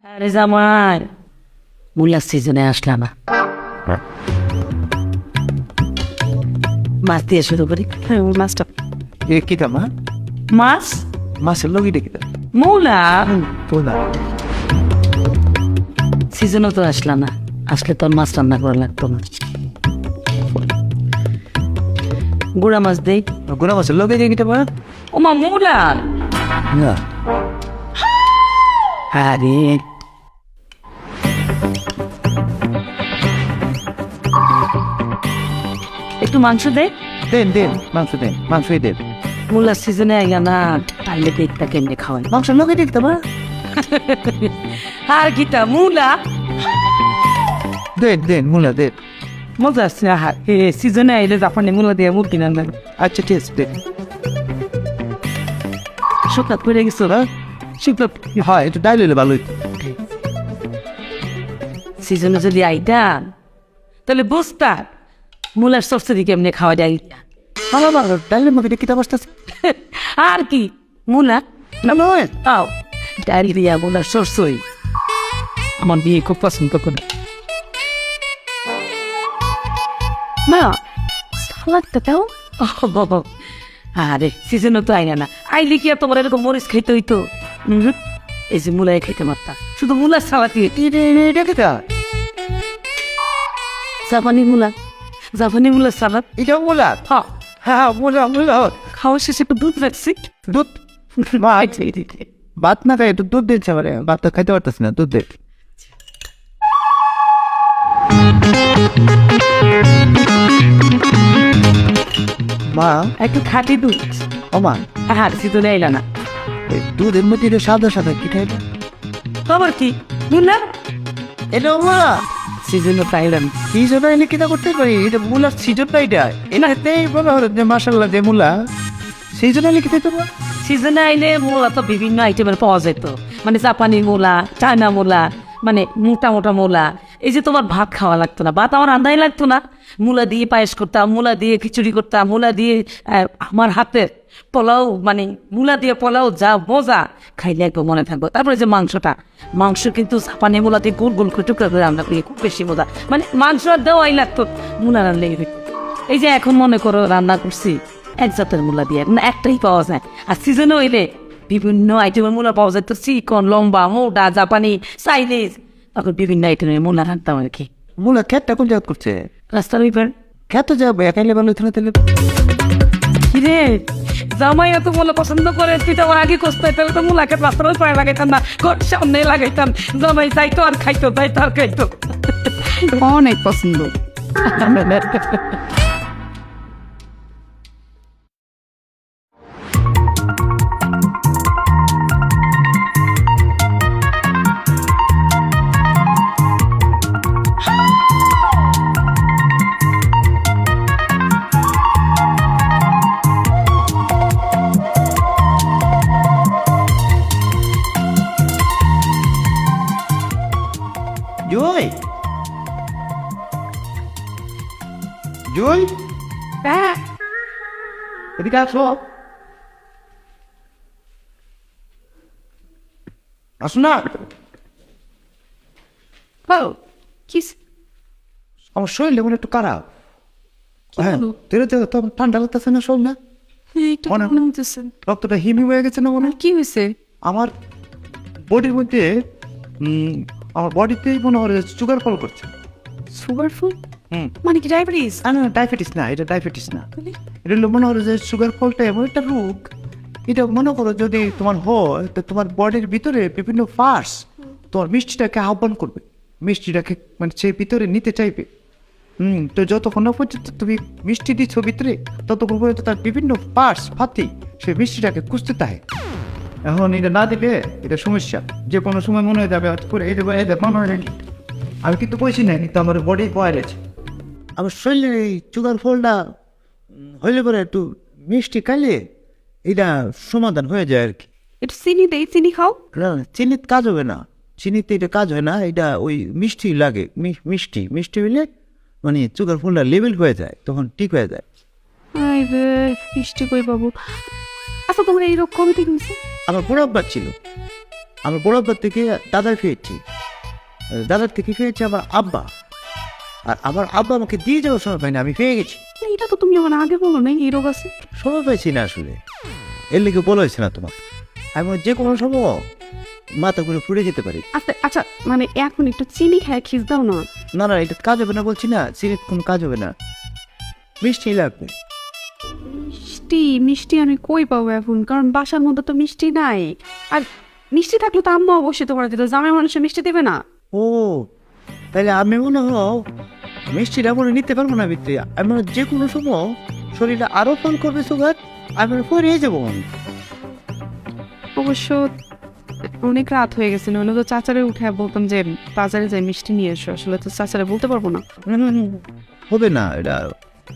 আরে জামাই মূলার সিজনে আসলা না, মাছ দিয়ে শুরু করি। মাছটা এ কিটা মা মাছ মাছের লগিটা কিটা মূলা তোলা সিজনও তো আসলা না, আসলে তোর মাছ রান্না করা লাগতো না। গুড়া মাছ দেই। গুনা মাছের লগে যে কিটা মা ওমা মূলা না আরে একটু মাংস দে। দেন দেন মাংসই দেন মূলার সিজনে আইয়া না, তাইলে পেটটা কেমনে খাওয়াই। মাংসের লগে দেখতে মা আর গীতা মূলা দেন মুলা দেন মজা আসছে। সিজনে আইলে জাপানি মূলা দিয়ে মুখ কিনা না আচ্ছা ঠিক আছে দেন শুকনা পড়ে গেছো না শুকনা। হয় একটু ডাইল হইলে ভালো হইতো সিজনে যদি আইতাম তাহলে বুঝতা মূলার সরসরি কেমনে খাওয়া যায়। ভালো ভালো ডাইলের মধ্যে কিটা বসতেছে আর কি মূলা না নয় তাও ডায়রিয়া মূলার সরসরি আমার বিয়ে খুব পছন্দ করে। মা সালাদটা দাও। বাবা আরে সিজনও তো আইনা না, আইলে কি আর তোমার এরকম মরিচ খাইতে হইতো? এই যে মূলায় খাইতে মারতা, শুধু মূলার সালাদ এটা কিটা জাপানি মূলার সালাদ। এটা মুলা হ্যাঁ হ্যাঁ মুলা মুলা খাওয়া শেষে একটু দুধ রাখছি। দুধ মা ভাত না খাই একটু দুধ দিচ্ছে আমার ভাত তো খাইতে পারতেছি না দুধ দে মা একটু খাঁটি দুধ। ও মা আর সিজনে আইলা না, এই দুধের মধ্যে এটা সাদা সাদা কি খাইবে খবর কি মূলা এটা মা সিজনও পাইলাম। এই জন্য এনে কিনা করতে পারি এটা মুলার সিজনটা এটা এনাতেই মনে হয় যে মাসাল্লাহ যে মুলা সেই জন্য এনে খেতে পারবো সিজনে আইলে মূলা তো বিভিন্ন আইটেমের পাওয়া যেত, মানে জাপানি মূলা, চায়না মূলা, মানে মোটা মোটা মূলা। এই যে তোমার ভাত খাওয়া লাগতো না, ভাত আমার রান্নাই লাগতো না, মূলা দিয়ে পায়েস করতাম, মূলা দিয়ে খিচুড়ি করতাম, মূলা দিয়ে আমার হাতের পোলাও, মানে মূলা দিয়ে পোলাও যা মজা, খাইলে একবার মনে থাকবো। তারপরে যে মাংস কিন্তু জাপানি মূলা দিয়ে গোল গোল করে টুকরা করে রান্না করি, খুব বেশি মজা, মানে মাংস আর দেওয়াই লাগতো, মূলা রান্নাই হইতো। এই যে এখন মনে করো রান্না করছি এক জাতের মূলা দিয়ে, না একটাই পাওয়া যায়। আর সিজনে হইলে বিভিন্ন আইটেমের মূলা পাওয়া যায়, তো চিকন, লম্বা, মোটা, জাপানি, চাইনিজ, তখন বিভিন্ন আইটেমের মূলা রাখতাম আর কি। মুলা খেতটা কোন জায়গা করছে রাস্তার ওইবার খেত যাবো একাইলে ভালো হইতো না তাহলে কিরে জামাই এত মূলা পছন্দ করে, তুই তো আমার আগে কষ্ট হয়, তাহলে তো মূলাকে রাস্তার ওই পায়ে লাগাইতাম না, ঘর সামনে লাগাইতাম, জামাই যাইতো আর খাইতো, যাইতো আর খাইতো। অনেক পছন্দ। জুই জুই এদিকে আসো আসো না আমার শরীর লেমন একটু খারাপ হ্যাঁ তেরে তো ঠান্ডা লাগতেছে না শরীর না রক্তটা হিম হয়ে গেছে না মনে কি হয়েছে? আমার বডির মধ্যে আমার বডিতেই মনে হয় সুগার ফল করছে সুগার ফুল মানে কি ডায়াবেটিস? না ডায়াবেটিস না এটা ডায়াবেটিস না এটা হলো মনে করো যে সুগার ফলটা এমন একটা রোগ এটা মনে করো যদি তোমার হয় তো তোমার বডির ভিতরে বিভিন্ন পার্টস তোমার মিষ্টিটাকে আহ্বান করবে, মিষ্টিটাকে মানে সে ভিতরে নিতে চাইবে। তো যতক্ষণ না পর্যন্ত তুমি মিষ্টি দিচ্ছ ভিতরে ততক্ষণ পর্যন্ত তার বিভিন্ন পার্টস ফাতি সে মিষ্টিটাকে খুঁজতে থাকে। এখন এটা না দিলে এটা সমস্যা, যে কোনো সময় মনে হয়ে যাবে করে এটা মনে হয় আমি কিন্তু বলছি না, কিন্তু আমার বডি বয় রয়েছে আমার শরীরে এই সুগার ফলটা হইলে পরে একটু মিষ্টি খাইলে এটা সমাধান হয়ে যায় আর কি। একটু চিনি দেই, চিনি খাও। না চিনিতে কাজ হবে না, চিনিতে এটা কাজ হয় না, এটা ওই মিষ্টি লাগে, মিষ্টি হইলে মানে সুগার ফলটা লেভেল হয়ে যায়, তখন ঠিক হয়ে যায়। মিষ্টি কই বাবু? আচ্ছা তোমার এই রোগ কবে থেকে হয়েছে? আমার পুরো ছিল আমার বড় আব্বার থেকে দাদার পেয়েছি, দাদার থেকে পেয়েছি আমার আব্বা, আর আমার আব্বা আমাকে দিয়ে যাওয়ার সময় পাইনি, আমি পেয়ে গেছি। এটা তো তুমি আমার আগে বলো না এই রোগ আছে। সময় পাইছি না আসলে, এর লিখে বলা হয়েছে না তোমার। আমি মনে হয় যে কোনো সময় মাথা করে ফুটে যেতে পারি। আচ্ছা আচ্ছা, মানে এখন একটু চিনি খায় খিস দাও না। না না, এটা কাজ হবে না বলছি না, সিগারেট কোনো কাজ হবে না, মিষ্টি লাগবে। মিষ্টি মিষ্টি আমি কই পাবো এখন, কারণ বাসার মধ্যে তো মিষ্টি নাই। আর মিষ্টি থাকলে তো আম্মা অবশ্যই তোমার দিত, জামাই মানুষের মিষ্টি দেবে না। ও তাহলে আমি মনে হয় মিষ্টিটা মনে নিতে পারবো না ভিতরে, আমি মনে হয় যে কোনো সময় শরীরটা আরো ফোন করবে সুগার, আমি মনে হয় পরে যাবো। অবশ্য অনেক রাত হয়ে গেছে, নইলে তো চাচারে উঠে বলতাম যে বাজারে যাই মিষ্টি নিয়ে এসো। আসলে তো চাচারে বলতে পারবো না। হবে না, এটা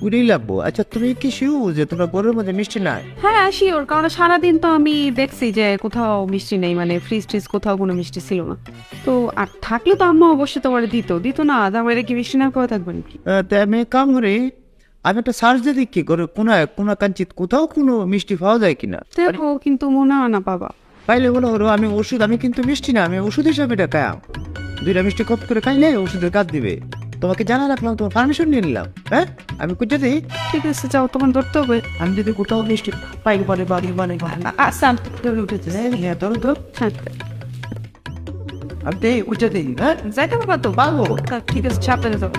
উড়েই লাগবো। আচ্ছা তুমি কি শিউ যে তোমার ঘরের মধ্যে মিষ্টি নাই? হ্যাঁ শিওর, কারণ সারাদিন তো আমি দেখছি যে কোথাও মিষ্টি নেই, মানে ফ্রিজ ট্রিজ কোথাও কোনো মিষ্টি ছিল না। তো আর থাকলে তো আম্মা অবশ্যই তোমার দিত না, জামাইরে কি মিষ্টি না করে থাকবে নাকি? তাই আমি এক কাম করি, আমি একটা সার্চ দিয়ে দেখি ঘরে কোনা কাঞ্চিত কোথাও কোনো মিষ্টি পাওয়া যায় কিনা। দেখো, কিন্তু মনে হয় না বাবা। পাইলে মনে করো আমি ওষুধ, আমি কিন্তু মিষ্টি না, আমি ওষুধ হিসাবে এটা খাই, দুইটা মিষ্টি কপ করে খাইলে ওষুধের কাজ দিবে। তোমাকে জানা রাখলাম, তোমার পারমিশন নিয়ে নিলাম। হ্যাঁ আমি কোথায় দিই, ঠিক আছে যাও, তোমার ধরতে হবে। আমি যদি কোথাও মিষ্টি পাই মানে বাড়ি মানে আচ্ছা আমি ধরে উঠেছে। হ্যাঁ ধরো তো, হ্যাঁ আমি দিই উঠে দিই। হ্যাঁ যাইতে পারবা তো? পারবো। ঠিক আছে, সাবধানে যাও।